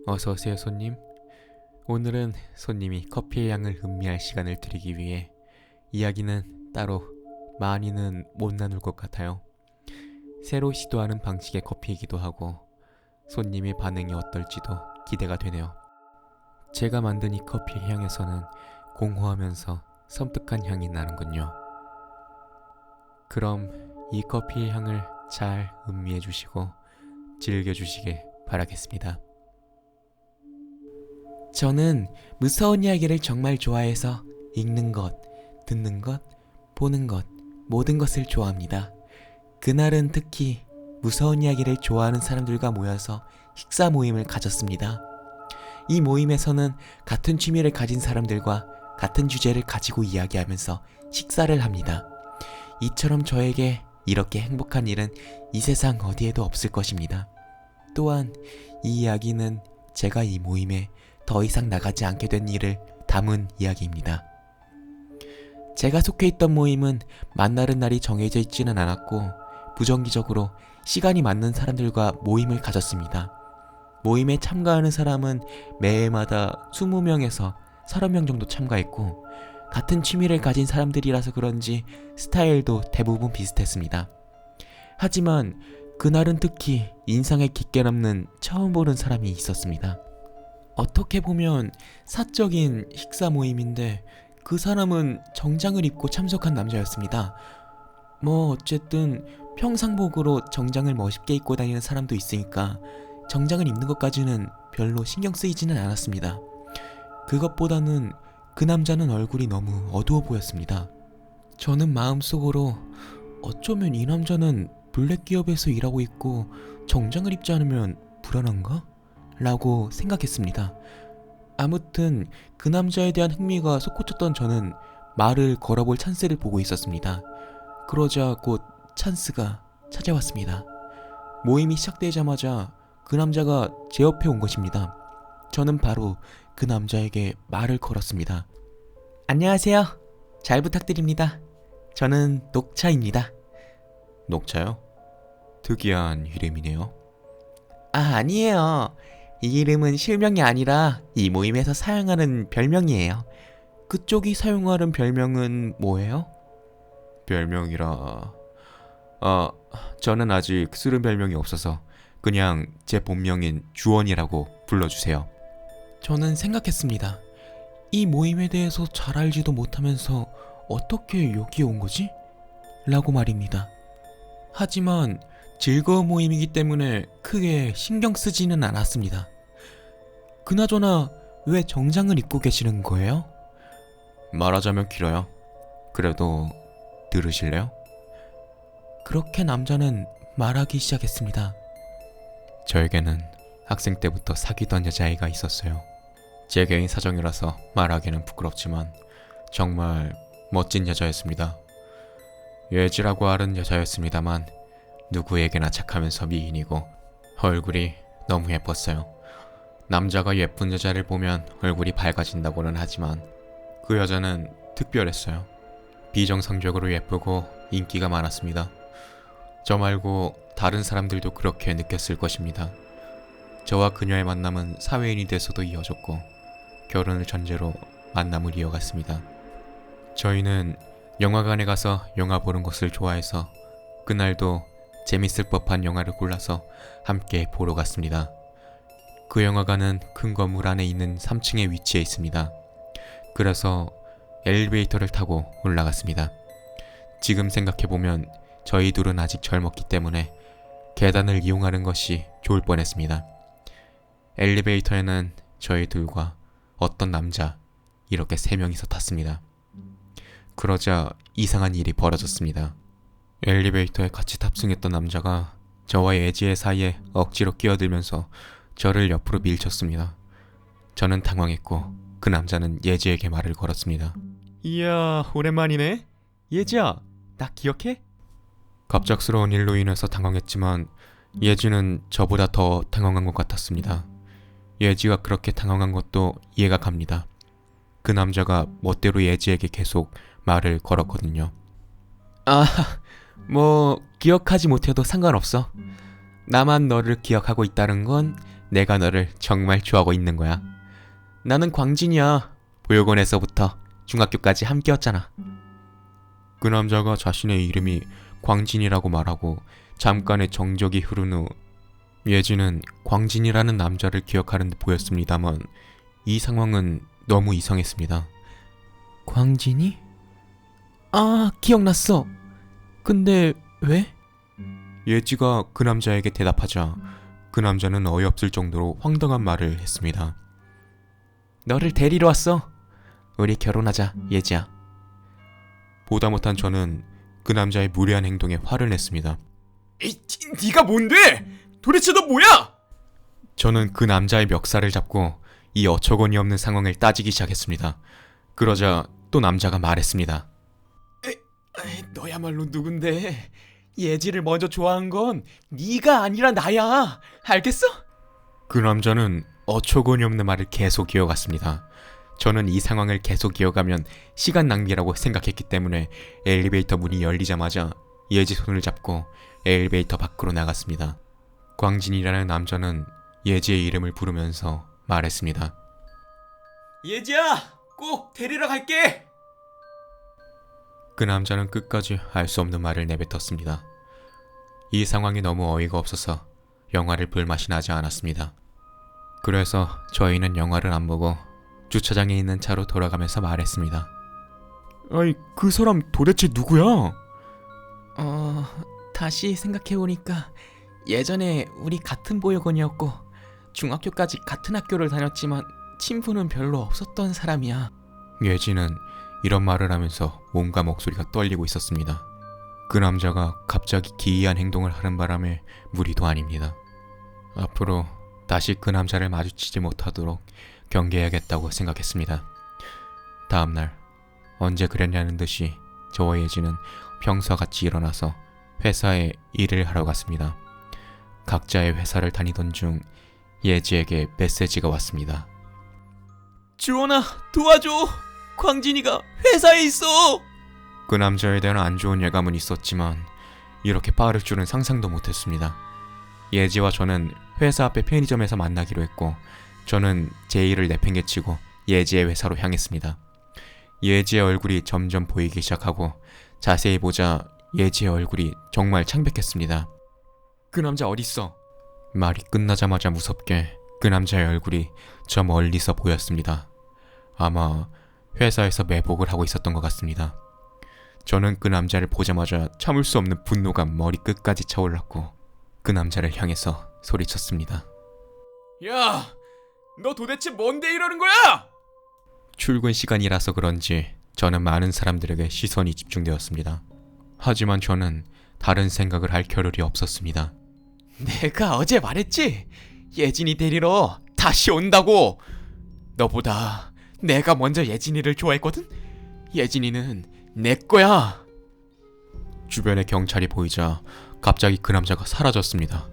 어서오세요, 손님. 오늘은 손님이 커피의 양을 음미할 시간을 드리기 위해 이야기는 따로 많이는 못 나눌 것 같아요. 새로 시도하는 방식의 커피이기도 하고 손님의 반응이 어떨지도 기대가 되네요. 제가 만든 이 커피의 향에서는 공허하면서 섬뜩한 향이 나는군요. 그럼 이 커피의 향을 잘 음미해 주시고 즐겨주시길 바라겠습니다. 저는 무서운 이야기를 정말 좋아해서 읽는 것, 듣는 것, 보는 것, 모든 것을 좋아합니다. 그날은 특히 무서운 이야기를 좋아하는 사람들과 모여서 식사 모임을 가졌습니다. 이 모임에서는 같은 취미를 가진 사람들과 같은 주제를 가지고 이야기하면서 식사를 합니다. 이처럼 저에게 이렇게 행복한 일은 이 세상 어디에도 없을 것입니다. 또한 이 이야기는 제가 이 모임에 더 이상 나가지 않게 된 일을 담은 이야기입니다. 제가 속해 있던 모임은 만나는 날이 정해져 있지는 않았고 부정기적으로 시간이 맞는 사람들과 모임을 가졌습니다. 모임에 참가하는 사람은 매해마다 20명에서 30명 정도 참가했고 같은 취미를 가진 사람들이라서 그런지 스타일도 대부분 비슷했습니다. 하지만 그날은 특히 인상에 깊게 남는 처음 보는 사람이 있었습니다. 어떻게 보면 사적인 식사 모임인데 그 사람은 정장을 입고 참석한 남자였습니다. 어쨌든 평상복으로 정장을 멋있게 입고 다니는 사람도 있으니까 정장을 입는 것까지는 별로 신경 쓰이지는 않았습니다. 그것보다는 그 남자는 얼굴이 너무 어두워 보였습니다. 저는 마음속으로 어쩌면 이 남자는 블랙 기업에서 일하고 있고 정장을 입지 않으면 불안한가? 라고 생각했습니다. 아무튼 그 남자에 대한 흥미가 솟구쳤던 저는 말을 걸어볼 찬스를 보고 있었습니다. 그러자 곧 찬스가 찾아왔습니다. 모임이 시작되자마자 그 남자가 제 옆에 온 것입니다. 저는 바로 그 남자에게 말을 걸었습니다. 안녕하세요. 잘 부탁드립니다. 저는 녹차입니다. 녹차요? 특이한 이름이네요. 아니에요. 이 이름은 실명이 아니라 이 모임에서 사용하는 별명이에요. 그쪽이 사용하는 별명은 뭐예요? 별명이라... 저는 아직 쓰는 별명이 없어서 그냥 제 본명인 주원이라고 불러주세요. 저는 생각했습니다. 이 모임에 대해서 잘 알지도 못하면서 어떻게 여기에 온 거지? 라고 말입니다. 하지만 즐거운 모임이기 때문에 크게 신경 쓰지는 않았습니다. 그나저나 왜 정장을 입고 계시는 거예요? 말하자면 길어요. 그래도 들으실래요? 그렇게 남자는 말하기 시작했습니다. 저에게는 학생 때부터 사귀던 여자아이가 있었어요. 제 개인 사정이라서 말하기는 부끄럽지만 정말 멋진 여자였습니다. 예지라고 하는 여자였습니다만 누구에게나 착하면서 미인이고 얼굴이 너무 예뻤어요. 남자가 예쁜 여자를 보면 얼굴이 밝아진다고는 하지만 그 여자는 특별했어요. 비정상적으로 예쁘고 인기가 많았습니다. 저 말고 다른 사람들도 그렇게 느꼈을 것입니다. 저와 그녀의 만남은 사회인이 돼서도 이어졌고 결혼을 전제로 만남을 이어갔습니다. 저희는 영화관에 가서 영화 보는 것을 좋아해서 그날도 재밌을 법한 영화를 골라서 함께 보러 갔습니다. 그 영화관은 큰 건물 안에 있는 3층에 위치해 있습니다. 그래서 엘리베이터를 타고 올라갔습니다. 지금 생각해보면 저희 둘은 아직 젊었기 때문에 계단을 이용하는 것이 좋을 뻔했습니다. 엘리베이터에는 저희 둘과 어떤 남자 이렇게 3명이서 탔습니다. 그러자 이상한 일이 벌어졌습니다. 엘리베이터에 같이 탑승했던 남자가 저와 예지의 사이에 억지로 끼어들면서 저를 옆으로 밀쳤습니다. 저는 당황했고 그 남자는 예지에게 말을 걸었습니다. 이야, 오랜만이네. 예지야, 나 기억해? 갑작스러운 일로 인해서 당황했지만 예지는 저보다 더 당황한 것 같았습니다. 예지가 그렇게 당황한 것도 이해가 갑니다. 그 남자가 멋대로 예지에게 계속 말을 걸었거든요. 기억하지 못해도 상관없어. 나만 너를 기억하고 있다는 건 내가 너를 정말 좋아하고 있는 거야. 나는 광진이야. 보육원에서부터 중학교까지 함께였잖아. 그 남자가 자신의 이름이 광진이라고 말하고 잠깐의 정적이 흐른 후 예지는 광진이라는 남자를 기억하는 듯 보였습니다만 이 상황은 너무 이상했습니다. 광진이? 아, 기억났어. 근데 왜? 예지가 그 남자에게 대답하자 그 남자는 어이없을 정도로 황당한 말을 했습니다. 너를 데리러 왔어. 우리 결혼하자, 예지야. 보다 못한 저는 그 남자의 무례한 행동에 화를 냈습니다. 에이, 네가 뭔데? 도대체 너 뭐야? 저는 그 남자의 멱살을 잡고 이 어처구니 없는 상황을 따지기 시작했습니다. 그러자 또 남자가 말했습니다. 너야말로 누군데? 예지를 먼저 좋아한 건 네가 아니라 나야. 알겠어? 그 남자는 어처구니 없는 말을 계속 이어갔습니다. 저는 이 상황을 계속 이어가면 시간 낭비라고 생각했기 때문에 엘리베이터 문이 열리자마자 예지 손을 잡고 엘리베이터 밖으로 나갔습니다. 광진이라는 남자는 예지의 이름을 부르면서 말했습니다. 예지야, 꼭 데리러 갈게. 그 남자는 끝까지 알 수 없는 말을 내뱉었습니다. 이 상황이 너무 어이가 없어서 영화를 볼 맛이 나지 않았습니다. 그래서 저희는 영화를 안 보고 주차장에 있는 차로 돌아가면서 말했습니다. 아이, 그 사람 도대체 누구야? 다시 생각해보니까 예전에 우리 같은 보육원이었고 중학교까지 같은 학교를 다녔지만 친분은 별로 없었던 사람이야. 예지는 이런 말을 하면서 몸과 목소리가 떨리고 있었습니다. 그 남자가 갑자기 기이한 행동을 하는 바람에 무리도 아닙니다. 앞으로 다시 그 남자를 마주치지 못하도록 경계해야겠다고 생각했습니다. 다음날 언제 그랬냐는 듯이 저와 예지는 평소와 같이 일어나서 회사에 일을 하러 갔습니다. 각자의 회사를 다니던 중 예지에게 메시지가 왔습니다. 주원아, 도와줘. 광진이가 회사에 있어. 그 남자에 대한 안 좋은 예감은 있었지만 이렇게 빠를 줄은 상상도 못했습니다. 예지와 저는 회사 앞의 편의점에서 만나기로 했고 저는 제 일을 내팽개치고 예지의 회사로 향했습니다. 예지의 얼굴이 점점 보이기 시작하고 자세히 보자 예지의 얼굴이 정말 창백했습니다. 그 남자 어딨어? 말이 끝나자마자 무섭게 그 남자의 얼굴이 저 멀리서 보였습니다. 아마 회사에서 매복을 하고 있었던 것 같습니다. 저는 그 남자를 보자마자 참을 수 없는 분노가 머리 끝까지 차올랐고 그 남자를 향해서 소리쳤습니다. 야, 너 도대체 뭔데 이러는 거야? 출근 시간이라서 그런지 저는 많은 사람들에게 시선이 집중되었습니다. 하지만 저는 다른 생각을 할 겨를이 없었습니다. 내가 어제 말했지? 예진이 데리러 다시 온다고. 너보다 내가 먼저 예진이를 좋아했거든? 예진이는 내 거야. 주변에 경찰이 보이자 갑자기 그 남자가 사라졌습니다.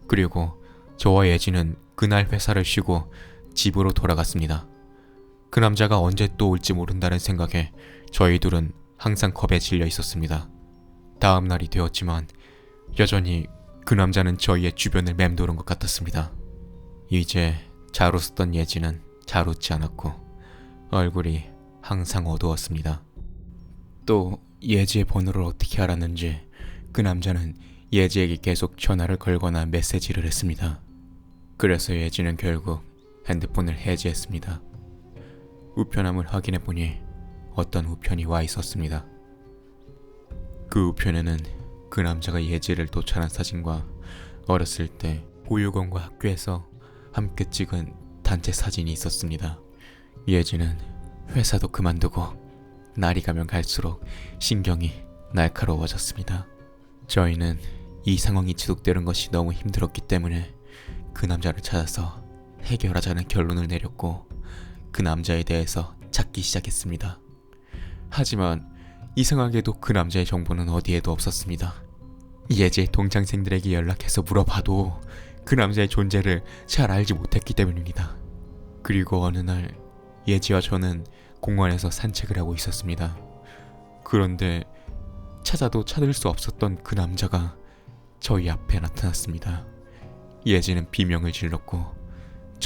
그리고 저와 예진은 그날 회사를 쉬고 집으로 돌아갔습니다. 그 남자가 언제 또 올지 모른다는 생각에 저희 둘은 항상 겁에 질려 있었습니다. 다음 날이 되었지만 여전히 그 남자는 저희의 주변을 맴도는 것 같았습니다. 이제 잘 웃었던 예지는 잘 웃지 않았고 얼굴이 항상 어두웠습니다. 또 예지의 번호를 어떻게 알았는지 그 남자는 예지에게 계속 전화를 걸거나 메시지를 했습니다. 그래서 예지는 결국 핸드폰을 해지했습니다. 우편함을 확인해보니 어떤 우편이 와 있었습니다. 그 우편에는 그 남자가 예지를 도찰한 사진과 어렸을 때 보육원과 학교에서 함께 찍은 단체 사진이 있었습니다. 예지는 회사도 그만두고 날이 가면 갈수록 신경이 날카로워졌습니다. 저희는 이 상황이 지속되는 것이 너무 힘들었기 때문에 그 남자를 찾아서 해결하자는 결론을 내렸고 그 남자에 대해서 찾기 시작했습니다. 하지만 이상하게도 그 남자의 정보는 어디에도 없었습니다. 예지의 동창생들에게 연락해서 물어봐도 그 남자의 존재를 잘 알지 못했기 때문입니다. 그리고 어느 날 예지와 저는 공원에서 산책을 하고 있었습니다. 그런데 찾아도 찾을 수 없었던 그 남자가 저희 앞에 나타났습니다. 예지는 비명을 질렀고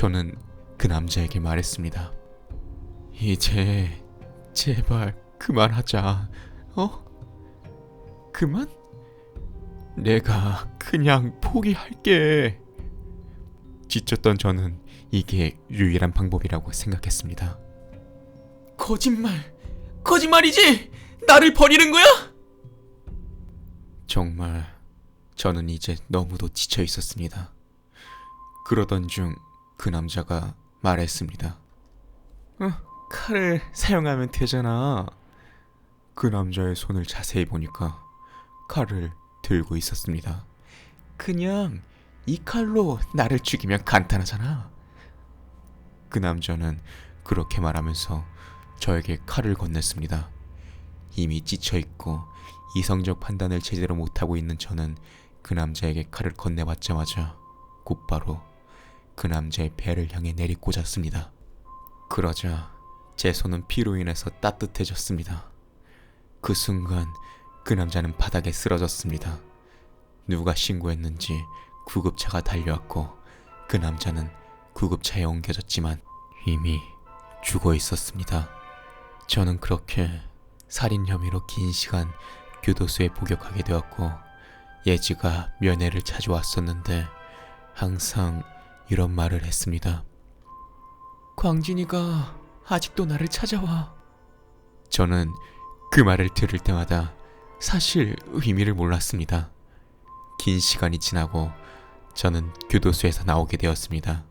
저는 그 남자에게 말했습니다. 이제 제발 그만하자. 그만? 내가 그냥 포기할게. 지쳤던 저는 이게 유일한 방법이라고 생각했습니다. 거짓말이지? 나를 버리는 거야? 정말 저는 이제 너무도 지쳐 있었습니다. 그러던 중 그 남자가 말했습니다. 칼을 사용하면 되잖아. 그 남자의 손을 자세히 보니까 칼을 들고 있었습니다. 그냥 이 칼로 나를 죽이면 간단하잖아. 그 남자는 그렇게 말하면서 저에게 칼을 건넸습니다. 이미 지쳐있고 이성적 판단을 제대로 못하고 있는 저는 그 남자에게 칼을 건네받자마자 곧바로 그 남자의 배를 향해 내리꽂았습니다. 그러자 제 손은 피로 인해서 따뜻해졌습니다. 그 순간 그 남자는 바닥에 쓰러졌습니다. 누가 신고했는지 구급차가 달려왔고 그 남자는 구급차에 옮겨졌지만 이미 죽어 있었습니다. 저는 그렇게 살인 혐의로 긴 시간 교도소에 복역하게 되었고 예지가 면회를 자주 왔었는데 항상 이런 말을 했습니다. 광진이가 아직도 나를 찾아와. 저는 그 말을 들을 때마다 사실 의미를 몰랐습니다. 긴 시간이 지나고 저는 교도소에서 나오게 되었습니다.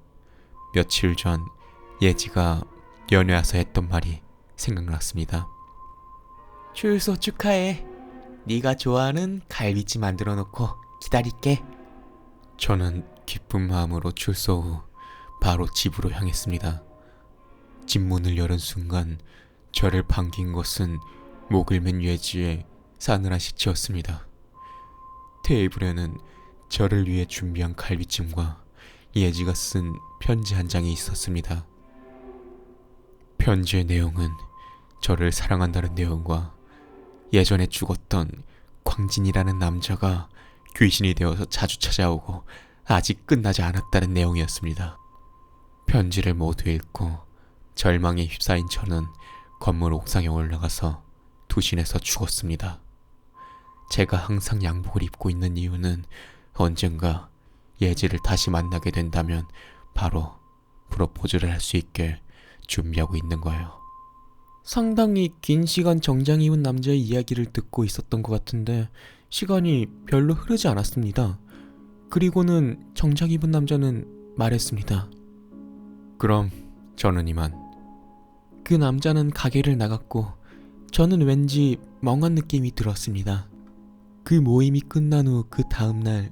며칠 전 예지가 연애 와서 했던 말이 생각났습니다. 출소 축하해. 네가 좋아하는 갈비찜 만들어 놓고 기다릴게. 저는 기쁜 마음으로 출소 후 바로 집으로 향했습니다. 집 문을 열은 순간 저를 반긴 것은 목을 맨 예지의 싸늘한 식치였습니다. 테이블에는 저를 위해 준비한 갈비찜과 예지가 쓴 편지 한 장이 있었습니다. 편지의 내용은 저를 사랑한다는 내용과 예전에 죽었던 광진이라는 남자가 귀신이 되어서 자주 찾아오고 아직 끝나지 않았다는 내용이었습니다. 편지를 모두 읽고 절망에 휩싸인 저는 건물 옥상에 올라가서 투신해서 죽었습니다. 제가 항상 양복을 입고 있는 이유는 언젠가 예지를 다시 만나게 된다면 바로 프로포즈를 할 수 있게 준비하고 있는 거예요. 상당히 긴 시간 정장 입은 남자의 이야기를 듣고 있었던 것 같은데 시간이 별로 흐르지 않았습니다. 그리고는 정장 입은 남자는 말했습니다. 그럼 저는 이만. 그 남자는 가게를 나갔고 저는 왠지 멍한 느낌이 들었습니다. 그 모임이 끝난 후 그 다음날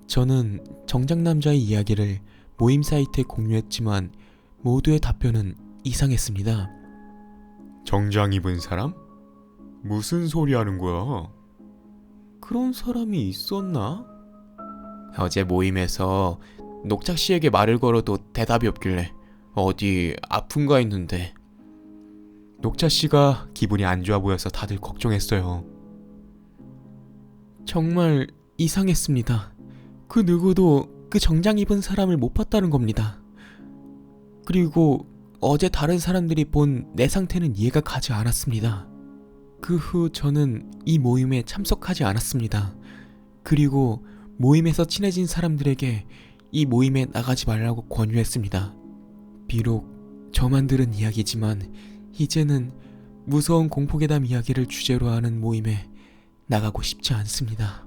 저는 정장 남자의 이야기를 모임 사이트에 공유했지만 모두의 답변은 이상했습니다. 정장 입은 사람? 무슨 소리 하는 거야? 그런 사람이 있었나? 어제 모임에서 녹착 씨에게 말을 걸어도 대답이 없길래 어디 아픈가 했는데 녹차 씨가 기분이 안 좋아 보여서 다들 걱정했어요. 정말 이상했습니다. 그 누구도 그 정장 입은 사람을 못 봤다는 겁니다. 그리고 어제 다른 사람들이 본 내 상태는 이해가 가지 않았습니다. 그 후 저는 이 모임에 참석하지 않았습니다. 그리고 모임에서 친해진 사람들에게 이 모임에 나가지 말라고 권유했습니다. 비록 저만 들은 이야기지만 이제는 무서운 공포괴담 이야기를 주제로 하는 모임에 나가고 싶지 않습니다.